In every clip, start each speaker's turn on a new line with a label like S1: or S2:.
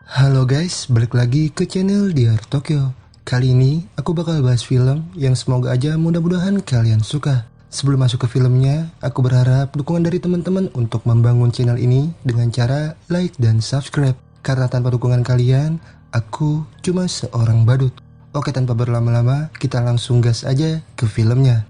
S1: Halo guys, balik lagi ke channel Diar Tokyo. Kali ini aku bakal bahas film yang semoga aja mudah-mudahan kalian suka. Sebelum masuk ke filmnya, aku berharap dukungan dari teman-teman untuk membangun channel ini dengan cara like dan subscribe. Karena tanpa dukungan kalian, aku cuma seorang badut. Oke, tanpa berlama-lama, kita langsung gas aja ke filmnya.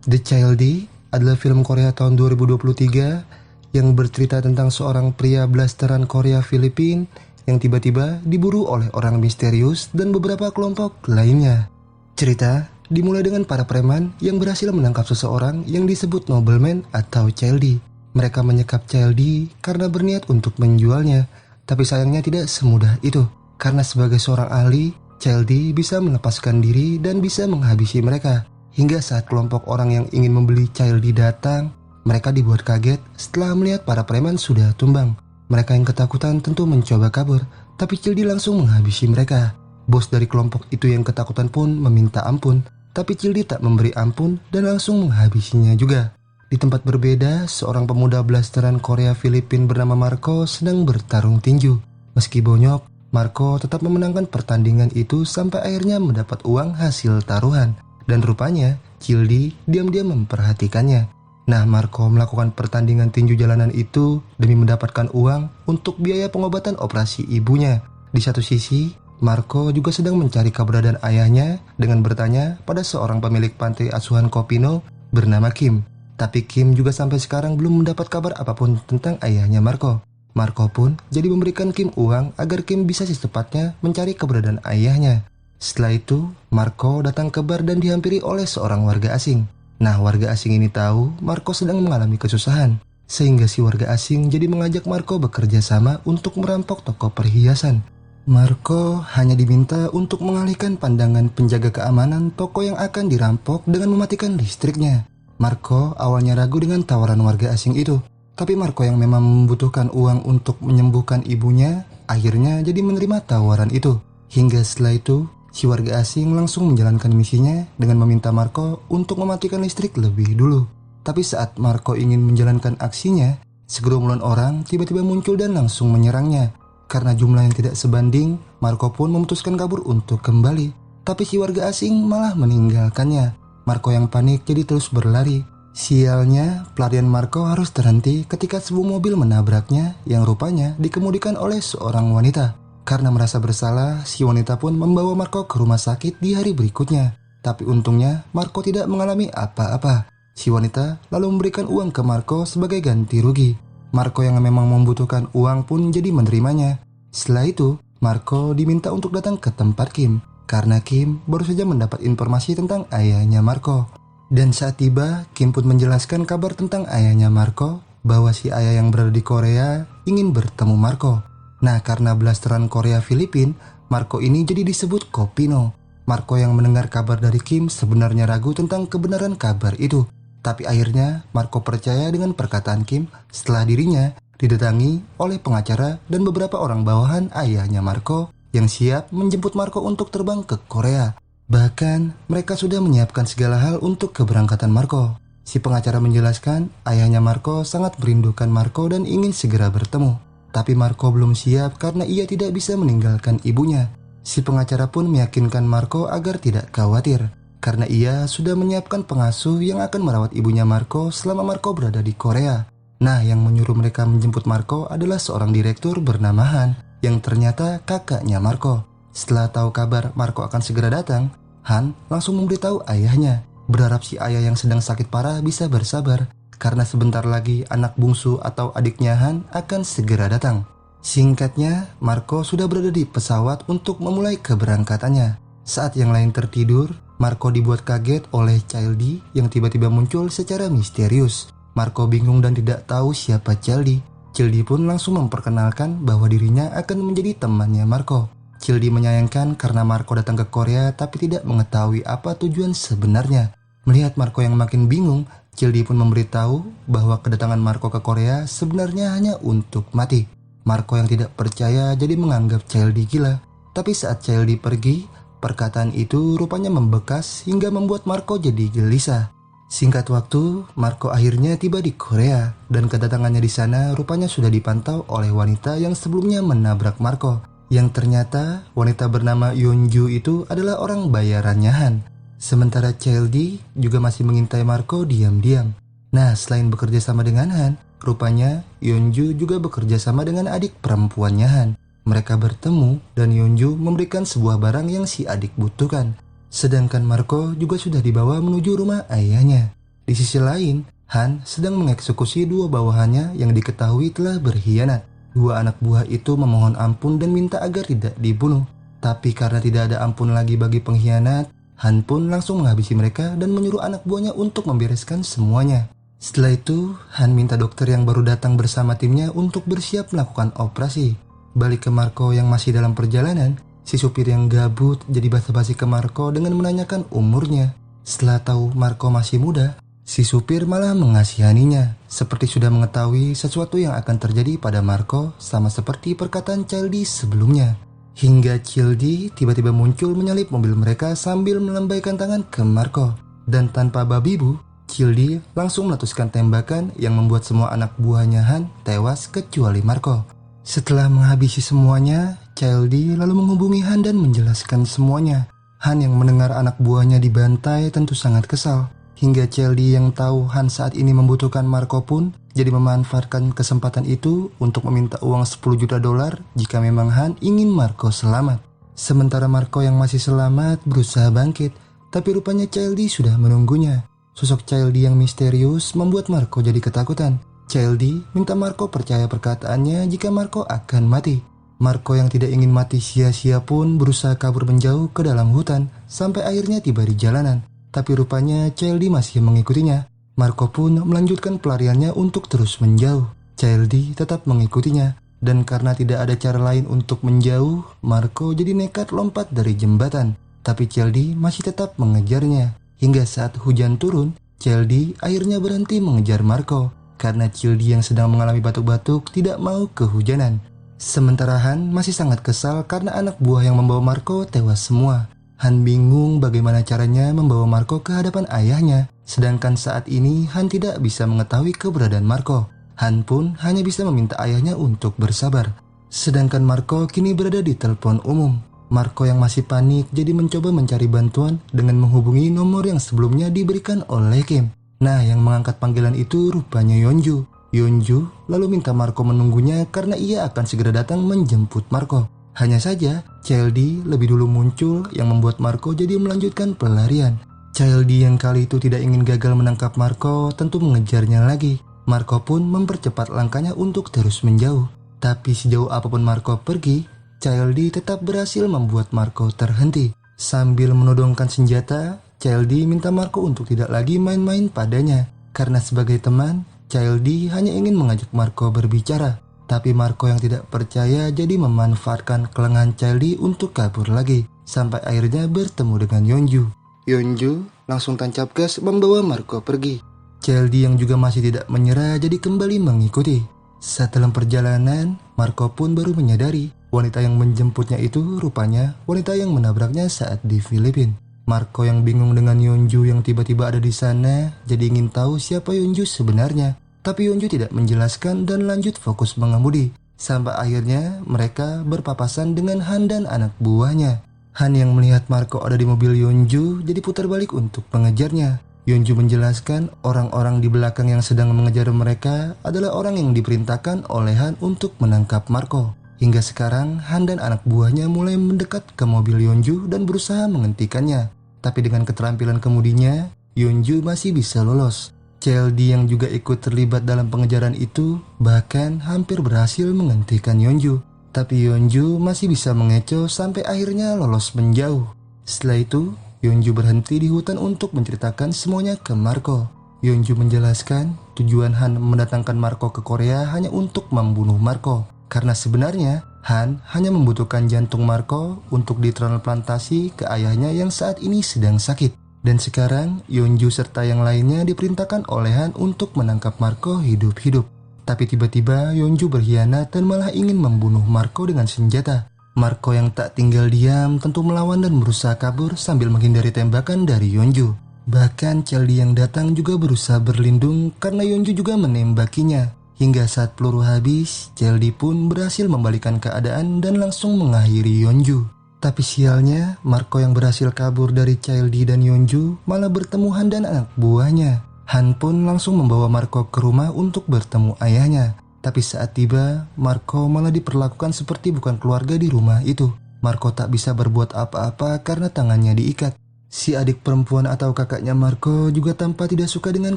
S1: The Childee adalah film Korea tahun 2023 yang bercerita tentang seorang pria blasteran Korea Filipina yang tiba-tiba diburu oleh orang misterius dan beberapa kelompok lainnya. Cerita dimulai dengan para preman yang berhasil menangkap seseorang yang disebut nobleman atau Childee. Mereka menyekap Childee karena berniat untuk menjualnya, tapi sayangnya tidak semudah itu. Karena sebagai seorang ahli, Childee bisa melepaskan diri dan bisa menghabisi mereka. Hingga saat kelompok orang yang ingin membeli Childee datang, mereka dibuat kaget setelah melihat para preman sudah tumbang. Mereka yang ketakutan tentu mencoba kabur, tapi Childee langsung menghabisi mereka. Bos dari kelompok itu yang ketakutan pun meminta ampun, tapi Childee tak memberi ampun dan langsung menghabisinya juga. Di tempat berbeda, seorang pemuda blasteran Korea Filipina bernama Marco sedang bertarung tinju. Meski bonyok, Marco tetap memenangkan pertandingan itu sampai akhirnya mendapat uang hasil taruhan. Dan rupanya, Childee diam-diam memperhatikannya. Nah, Marco melakukan pertandingan tinju jalanan itu demi mendapatkan uang untuk biaya pengobatan operasi ibunya. Di satu sisi, Marco juga sedang mencari keberadaan ayahnya dengan bertanya pada seorang pemilik panti asuhan Kopino bernama Kim. Tapi Kim juga sampai sekarang belum mendapat kabar apapun tentang ayahnya Marco. Marco pun jadi memberikan Kim uang agar Kim bisa secepatnya mencari keberadaan ayahnya. Setelah itu, Marco datang ke bar dan dihampiri oleh seorang warga asing. Nah, warga asing ini tahu Marco sedang mengalami kesusahan, sehingga si warga asing jadi mengajak Marco bekerja sama untuk merampok toko perhiasan. Marco hanya diminta untuk mengalihkan pandangan penjaga keamanan toko yang akan dirampok dengan mematikan listriknya. Marco awalnya ragu dengan tawaran warga asing itu, tapi Marco yang memang membutuhkan uang untuk menyembuhkan ibunya, akhirnya jadi menerima tawaran itu. Hingga setelah itu, si warga asing langsung menjalankan misinya dengan meminta Marco untuk mematikan listrik lebih dulu. Tapi saat Marco ingin menjalankan aksinya, segerombolan orang tiba-tiba muncul dan langsung menyerangnya. Karena jumlah yang tidak sebanding, Marco pun memutuskan kabur untuk kembali. Tapi si warga asing malah meninggalkannya. Marco yang panik jadi terus berlari. Sialnya, pelarian Marco harus terhenti ketika sebuah mobil menabraknya yang rupanya dikemudikan oleh seorang wanita. Karena merasa bersalah, si wanita pun membawa Marco ke rumah sakit di hari berikutnya. Tapi untungnya, Marco tidak mengalami apa-apa. Si wanita lalu memberikan uang ke Marco sebagai ganti rugi. Marco yang memang membutuhkan uang pun jadi menerimanya. Setelah itu, Marco diminta untuk datang ke tempat Kim. Karena Kim baru saja mendapat informasi tentang ayahnya Marco. Dan saat tiba, Kim pun menjelaskan kabar tentang ayahnya Marco, bahwa si ayah yang berada di Korea ingin bertemu Marco. Nah, karena blasteran Korea Filipina, Marco ini jadi disebut Kopino. Marco yang mendengar kabar dari Kim sebenarnya ragu tentang kebenaran kabar itu. Tapi akhirnya Marco percaya dengan perkataan Kim setelah dirinya didatangi oleh pengacara dan beberapa orang bawahan ayahnya Marco yang siap menjemput Marco untuk terbang ke Korea. Bahkan mereka sudah menyiapkan segala hal untuk keberangkatan Marco. Si pengacara menjelaskan ayahnya Marco sangat merindukan Marco dan ingin segera bertemu. Tapi Marco belum siap karena ia tidak bisa meninggalkan ibunya. Si pengacara pun meyakinkan Marco agar tidak khawatir, karena ia sudah menyiapkan pengasuh yang akan merawat ibunya Marco selama Marco berada di Korea. Nah, yang menyuruh mereka menjemput Marco adalah seorang direktur bernama Han, yang ternyata kakaknya Marco. Setelah tahu kabar Marco akan segera datang, Han langsung memberitahu ayahnya, berharap si ayah yang sedang sakit parah bisa bersabar, karena sebentar lagi anak bungsu atau adiknya Han akan segera datang. Singkatnya, Marco sudah berada di pesawat untuk memulai keberangkatannya. Saat yang lain tertidur, Marco dibuat kaget oleh Childee yang tiba-tiba muncul secara misterius. Marco bingung dan tidak tahu siapa Childee. Childee pun langsung memperkenalkan bahwa dirinya akan menjadi temannya Marco. Childee menyayangkan karena Marco datang ke Korea tapi tidak mengetahui apa tujuan sebenarnya. Melihat Marco yang makin bingung, Childee pun memberitahu bahwa kedatangan Marco ke Korea sebenarnya hanya untuk mati. Marco yang tidak percaya jadi menganggap Childee gila. Tapi saat Childee pergi, perkataan itu rupanya membekas hingga membuat Marco jadi gelisah. Singkat waktu, Marco akhirnya tiba di Korea dan kedatangannya di sana rupanya sudah dipantau oleh wanita yang sebelumnya menabrak Marco. Yang ternyata wanita bernama Yeonju itu adalah orang bayarannya Han. Sementara Chaeldi juga masih mengintai Marco diam-diam. Nah, selain bekerja sama dengan Han, rupanya Yeonju juga bekerja sama dengan adik perempuannya Han. Mereka bertemu dan Yeonju memberikan sebuah barang yang si adik butuhkan. Sedangkan Marco juga sudah dibawa menuju rumah ayahnya. Di sisi lain, Han sedang mengeksekusi dua bawahannya yang diketahui telah berkhianat. Dua anak buah itu memohon ampun dan minta agar tidak dibunuh. Tapi karena tidak ada ampun lagi bagi pengkhianat, Han pun langsung menghabisi mereka dan menyuruh anak buahnya untuk membereskan semuanya. Setelah itu, Han minta dokter yang baru datang bersama timnya untuk bersiap melakukan operasi. Balik ke Marco yang masih dalam perjalanan, si supir yang gabut jadi basa-basi ke Marco dengan menanyakan umurnya. Setelah tahu Marco masih muda, si supir malah mengasihaninya, seperti sudah mengetahui sesuatu yang akan terjadi pada Marco sama seperti perkataan Chaeldi sebelumnya. Hingga Chaeldi tiba-tiba muncul menyalip mobil mereka sambil melambaikan tangan ke Marco. Dan tanpa babi bu, Chaeldi langsung meletuskan tembakan yang membuat semua anak buahnya Han tewas kecuali Marco. Setelah menghabisi semuanya, Chaeldi lalu menghubungi Han dan menjelaskan semuanya. Han yang mendengar anak buahnya dibantai tentu sangat kesal. Hingga Chaeldi yang tahu Han saat ini membutuhkan Marco pun jadi memanfaatkan kesempatan itu untuk meminta uang 10 juta dolar jika memang Han ingin Marco selamat. Sementara Marco yang masih selamat berusaha bangkit, tapi rupanya Chaeldi sudah menunggunya. Sosok Chaeldi yang misterius membuat Marco jadi ketakutan. Chaeldi minta Marco percaya perkataannya jika Marco akan mati. Marco yang tidak ingin mati sia-sia pun berusaha kabur menjauh ke dalam hutan sampai akhirnya tiba di jalanan. Tapi rupanya Chaeldi masih mengikutinya. Marco pun melanjutkan pelariannya untuk terus menjauh. Chaeldi tetap mengikutinya. Dan karena tidak ada cara lain untuk menjauh, Marco jadi nekat lompat dari jembatan. Tapi Chaeldi masih tetap mengejarnya. Hingga saat hujan turun, Chaeldi akhirnya berhenti mengejar Marco. Karena Chaeldi yang sedang mengalami batuk-batuk tidak mau kehujanan. Sementara Han masih sangat kesal karena anak buah yang membawa Marco tewas semua. Han bingung bagaimana caranya membawa Marco ke hadapan ayahnya. Sedangkan saat ini Han tidak bisa mengetahui keberadaan Marco. Han pun hanya bisa meminta ayahnya untuk bersabar. Sedangkan Marco kini berada di telepon umum. Marco yang masih panik jadi mencoba mencari bantuan dengan menghubungi nomor yang sebelumnya diberikan oleh Kim. Nah, yang mengangkat panggilan itu rupanya Yeonju. Yeonju lalu minta Marco menunggunya karena ia akan segera datang menjemput Marco. Hanya saja, Chaeldi lebih dulu muncul yang membuat Marco jadi melanjutkan pelarian. Chaeldi yang kali itu tidak ingin gagal menangkap Marco tentu mengejarnya lagi. Marco pun mempercepat langkahnya untuk terus menjauh. Tapi sejauh apapun Marco pergi, Chaeldi tetap berhasil membuat Marco terhenti. Sambil menodongkan senjata, Chaeldi minta Marco untuk tidak lagi main-main padanya. Karena sebagai teman, Chaeldi hanya ingin mengajak Marco berbicara. Tapi Marco yang tidak percaya jadi memanfaatkan kelengahan Chaeldi untuk kabur lagi. Sampai akhirnya bertemu dengan Yeonju. Yeonju langsung tancap gas membawa Marco pergi. Chaeldi yang juga masih tidak menyerah jadi kembali mengikuti. Saat dalam perjalanan, Marco pun baru menyadari wanita yang menjemputnya itu rupanya wanita yang menabraknya saat di Filipina. Marco yang bingung dengan Yeonju yang tiba-tiba ada di sana, jadi ingin tahu siapa Yeonju sebenarnya. Tapi Yeonju tidak menjelaskan dan lanjut fokus mengemudi. Sampai akhirnya mereka berpapasan dengan Han dan anak buahnya. Han yang melihat Marco ada di mobil Yeonju jadi putar balik untuk mengejarnya. Yeonju menjelaskan orang-orang di belakang yang sedang mengejar mereka adalah orang yang diperintahkan oleh Han untuk menangkap Marco. Hingga sekarang Han dan anak buahnya mulai mendekat ke mobil Yeonju dan berusaha menghentikannya. Tapi dengan keterampilan kemudinya, Yeonju masih bisa lolos. Chaeldi yang juga ikut terlibat dalam pengejaran itu bahkan hampir berhasil menghentikan Yeonju. Tapi Yeonju masih bisa mengecoh sampai akhirnya lolos menjauh. Setelah itu, Yeonju berhenti di hutan untuk menceritakan semuanya ke Marco. Yeonju menjelaskan tujuan Han mendatangkan Marco ke Korea hanya untuk membunuh Marco. Karena sebenarnya Han hanya membutuhkan jantung Marco untuk ditransplantasi ke ayahnya yang saat ini sedang sakit. Dan sekarang Yeonju serta yang lainnya diperintahkan oleh Han untuk menangkap Marco hidup-hidup. Tapi tiba-tiba Yeonju berkhianat dan malah ingin membunuh Marco dengan senjata. Marco yang tak tinggal diam tentu melawan dan berusaha kabur sambil menghindari tembakan dari Yeonju. Bahkan Chaeldi yang datang juga berusaha berlindung karena Yeonju juga menembakinya. Hingga saat peluru habis, Childi pun berhasil membalikan keadaan dan langsung mengakhiri Yeonju. Tapi sialnya, Marco yang berhasil kabur dari Childi dan Yeonju malah bertemu Han dan anak buahnya. Han pun langsung membawa Marco ke rumah untuk bertemu ayahnya. Tapi saat tiba, Marco malah diperlakukan seperti bukan keluarga di rumah itu. Marco tak bisa berbuat apa-apa karena tangannya diikat. Si adik perempuan atau kakaknya Marco juga tampak tidak suka dengan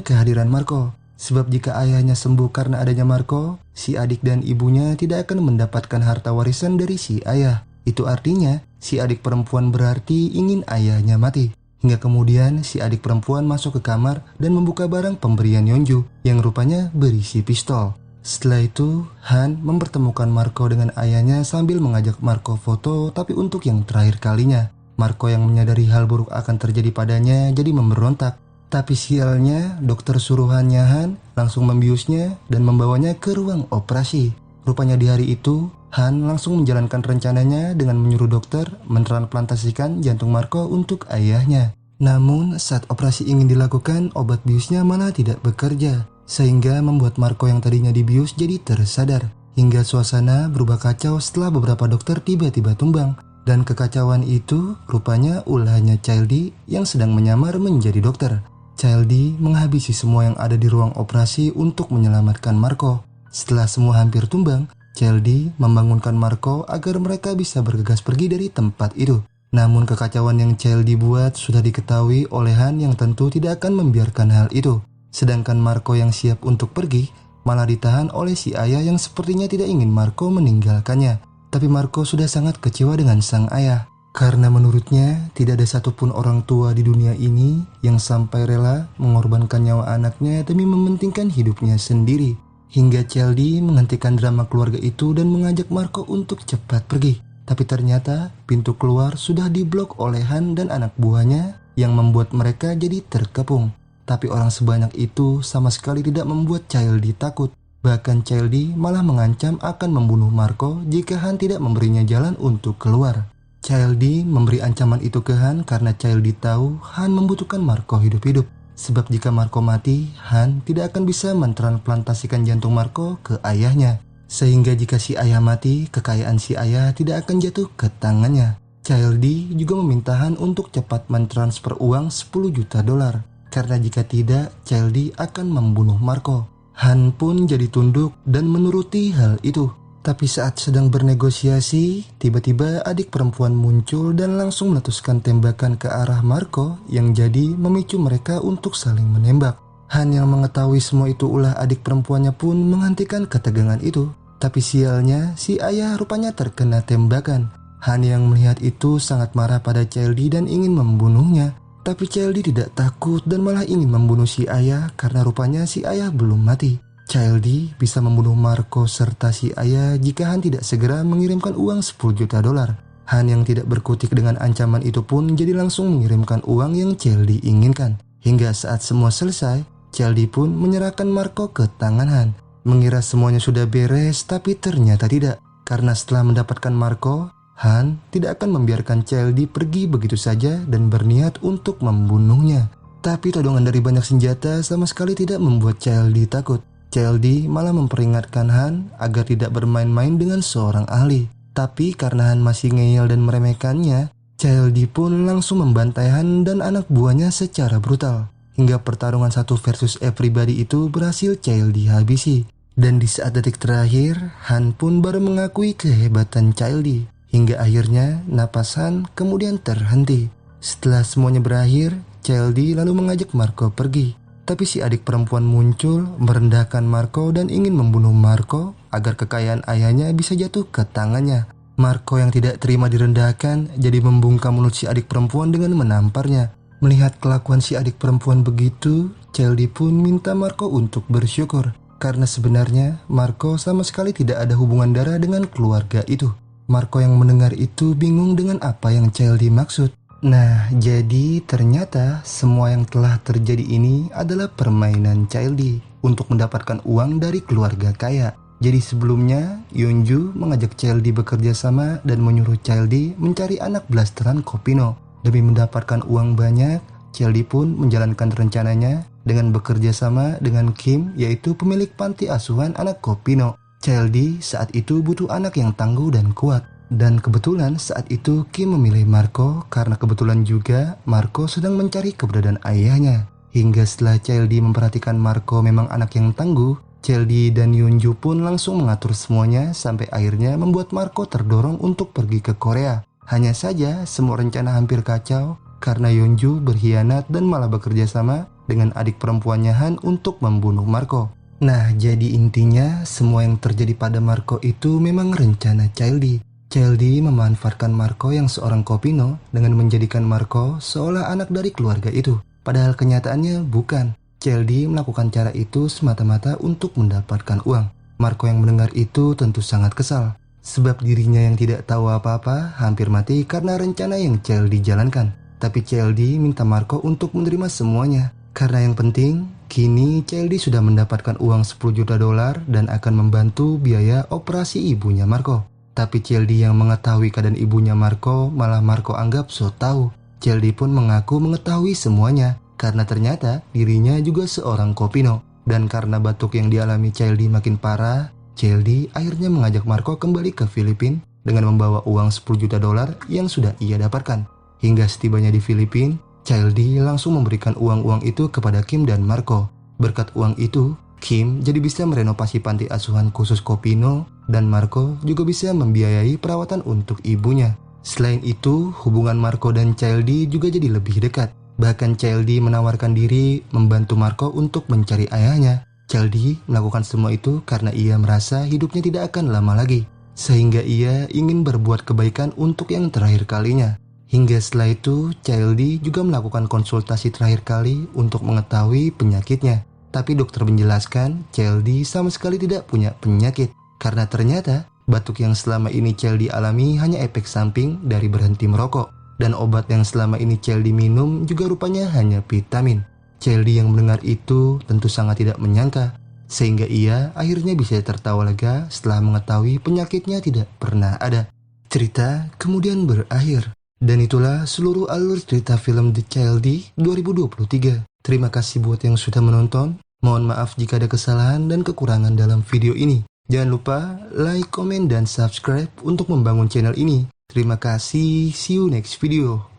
S1: kehadiran Marco. Sebab jika ayahnya sembuh karena adanya Marco, si adik dan ibunya tidak akan mendapatkan harta warisan dari si ayah. Itu artinya, si adik perempuan berarti ingin ayahnya mati. Hingga kemudian si adik perempuan masuk ke kamar dan membuka barang pemberian Yeonju yang rupanya berisi pistol. Setelah itu, Han mempertemukan Marco dengan ayahnya sambil mengajak Marco foto, tapi untuk yang terakhir kalinya. Marco yang menyadari hal buruk akan terjadi padanya jadi memberontak. Tapi sialnya, dokter suruhannya Han langsung membiusnya dan membawanya ke ruang operasi. Rupanya di hari itu, Han langsung menjalankan rencananya dengan menyuruh dokter mentransplantasikan jantung Marco untuk ayahnya. Namun saat operasi ingin dilakukan, obat biusnya malah tidak bekerja, sehingga membuat Marco yang tadinya dibius jadi tersadar. Hingga suasana berubah kacau setelah beberapa dokter tiba-tiba tumbang. Dan kekacauan itu rupanya ulahnya Childi yang sedang menyamar menjadi dokter. Childi menghabisi semua yang ada di ruang operasi untuk menyelamatkan Marco. Setelah semua hampir tumbang, Childi membangunkan Marco agar mereka bisa bergegas pergi dari tempat itu. Namun kekacauan yang Childi buat sudah diketahui oleh Han yang tentu tidak akan membiarkan hal itu. Sedangkan Marco yang siap untuk pergi malah ditahan oleh si ayah yang sepertinya tidak ingin Marco meninggalkannya. Tapi Marco sudah sangat kecewa dengan sang ayah. Karena menurutnya tidak ada satupun orang tua di dunia ini yang sampai rela mengorbankan nyawa anaknya demi mementingkan hidupnya sendiri. Hingga Childi menghentikan drama keluarga itu dan mengajak Marco untuk cepat pergi. Tapi ternyata pintu keluar sudah diblok oleh Han dan anak buahnya yang membuat mereka jadi terkepung. Tapi orang sebanyak itu sama sekali tidak membuat Childi takut. Bahkan Childi malah mengancam akan membunuh Marco jika Han tidak memberinya jalan untuk keluar. Childi memberi ancaman itu ke Han karena Childi tahu Han membutuhkan Marco hidup-hidup. Sebab jika Marco mati, Han tidak akan bisa mentransplantasikan jantung Marco ke ayahnya. Sehingga jika si ayah mati, kekayaan si ayah tidak akan jatuh ke tangannya. Childi juga meminta Han untuk cepat mentransfer uang 10 juta dolar. Karena jika tidak, Childi akan membunuh Marco. Han pun jadi tunduk dan menuruti hal itu. Tapi saat sedang bernegosiasi, tiba-tiba adik perempuan muncul dan langsung meletuskan tembakan ke arah Marco yang jadi memicu mereka untuk saling menembak. Han yang mengetahui semua itu ulah adik perempuannya pun menghentikan ketegangan itu. Tapi sialnya, si ayah rupanya terkena tembakan. Han yang melihat itu sangat marah pada Childi dan ingin membunuhnya. Tapi Childi tidak takut dan malah ingin membunuh si ayah karena rupanya si ayah belum mati. Childi bisa membunuh Marco serta si ayah jika Han tidak segera mengirimkan uang 10 juta dolar. Han yang tidak berkutik dengan ancaman itu pun jadi langsung mengirimkan uang yang Childi inginkan. Hingga saat semua selesai, Childi pun menyerahkan Marco ke tangan Han. Mengira semuanya sudah beres, tapi ternyata tidak. Karena setelah mendapatkan Marco, Han tidak akan membiarkan Childi pergi begitu saja dan berniat untuk membunuhnya. Tapi todongan dari banyak senjata sama sekali tidak membuat Childi takut. Childi malah memperingatkan Han agar tidak bermain-main dengan seorang ahli. Tapi karena Han masih ngeyel dan meremehkannya, Childi pun langsung membantai Han dan anak buahnya secara brutal. Hingga pertarungan 1 versus everybody itu berhasil Childi habisi. Dan di saat detik terakhir, Han pun baru mengakui kehebatan Childi. Hingga akhirnya napas Han kemudian terhenti. Setelah semuanya berakhir, Childi lalu mengajak Marco pergi. Tapi si adik perempuan muncul, merendahkan Marco dan ingin membunuh Marco agar kekayaan ayahnya bisa jatuh ke tangannya. Marco yang tidak terima direndahkan jadi membungkam mulut si adik perempuan dengan menamparnya. Melihat kelakuan si adik perempuan begitu, Childi pun minta Marco untuk bersyukur. Karena sebenarnya Marco sama sekali tidak ada hubungan darah dengan keluarga itu. Marco yang mendengar itu bingung dengan apa yang Childi maksud. Nah, jadi ternyata semua yang telah terjadi ini adalah permainan Childi untuk mendapatkan uang dari keluarga kaya. Jadi sebelumnya, Yeonju mengajak Childi bekerja sama dan menyuruh Childi mencari anak blasteran Kopino. Demi mendapatkan uang banyak, Childi pun menjalankan rencananya dengan bekerja sama dengan Kim, yaitu pemilik panti asuhan anak Kopino. Childy saat itu butuh anak yang tangguh dan kuat. Dan kebetulan saat itu Kim memilih Marco karena kebetulan juga Marco sedang mencari keberadaan ayahnya. Hingga setelah Childy memperhatikan Marco memang anak yang tangguh, Childy dan Yeonju pun langsung mengatur semuanya sampai akhirnya membuat Marco terdorong untuk pergi ke Korea. Hanya saja semua rencana hampir kacau karena Yeonju berkhianat dan malah bekerja sama dengan adik perempuannya Han untuk membunuh Marco. Nah, jadi intinya semua yang terjadi pada Marco itu memang rencana Childy. Childy memanfaatkan Marco yang seorang Kopino dengan menjadikan Marco seolah anak dari keluarga itu. Padahal kenyataannya bukan. Childy melakukan cara itu semata-mata untuk mendapatkan uang. Marco yang mendengar itu tentu sangat kesal. Sebab dirinya yang tidak tahu apa-apa hampir mati karena rencana yang Childy jalankan. Tapi Childy minta Marco untuk menerima semuanya. Karena yang penting, kini Childy sudah mendapatkan uang 10 juta dolar dan akan membantu biaya operasi ibunya Marco. Tapi Childy yang mengetahui keadaan ibunya Marco malah Marco anggap so tahu. Childy pun mengaku mengetahui semuanya karena ternyata dirinya juga seorang Kopino. Dan karena batuk yang dialami Childy makin parah, Childy akhirnya mengajak Marco kembali ke Filipina dengan membawa uang 10 juta dolar yang sudah ia dapatkan. Hingga setibanya di Filipina, Childy langsung memberikan uang-uang itu kepada Kim dan Marco. Berkat uang itu, Kim jadi bisa merenovasi panti asuhan khusus Kopino dan Marco juga bisa membiayai perawatan untuk ibunya. Selain itu, hubungan Marco dan Childy juga jadi lebih dekat. Bahkan Childy menawarkan diri membantu Marco untuk mencari ayahnya. Childy melakukan semua itu karena ia merasa hidupnya tidak akan lama lagi. Sehingga ia ingin berbuat kebaikan untuk yang terakhir kalinya. Hingga setelah itu, Childy juga melakukan konsultasi terakhir kali untuk mengetahui penyakitnya. Tapi dokter menjelaskan Childy sama sekali tidak punya penyakit. Karena ternyata batuk yang selama ini Childy alami hanya efek samping dari berhenti merokok. Dan obat yang selama ini Childy minum juga rupanya hanya vitamin. Childy yang mendengar itu tentu sangat tidak menyangka. Sehingga ia akhirnya bisa tertawa lega setelah mengetahui penyakitnya tidak pernah ada. Cerita kemudian berakhir. Dan itulah seluruh alur cerita film The Childy 2023. Terima kasih buat yang sudah menonton. Mohon maaf jika ada kesalahan dan kekurangan dalam video ini. Jangan lupa like, komen, dan subscribe untuk membangun channel ini. Terima kasih. See you next video.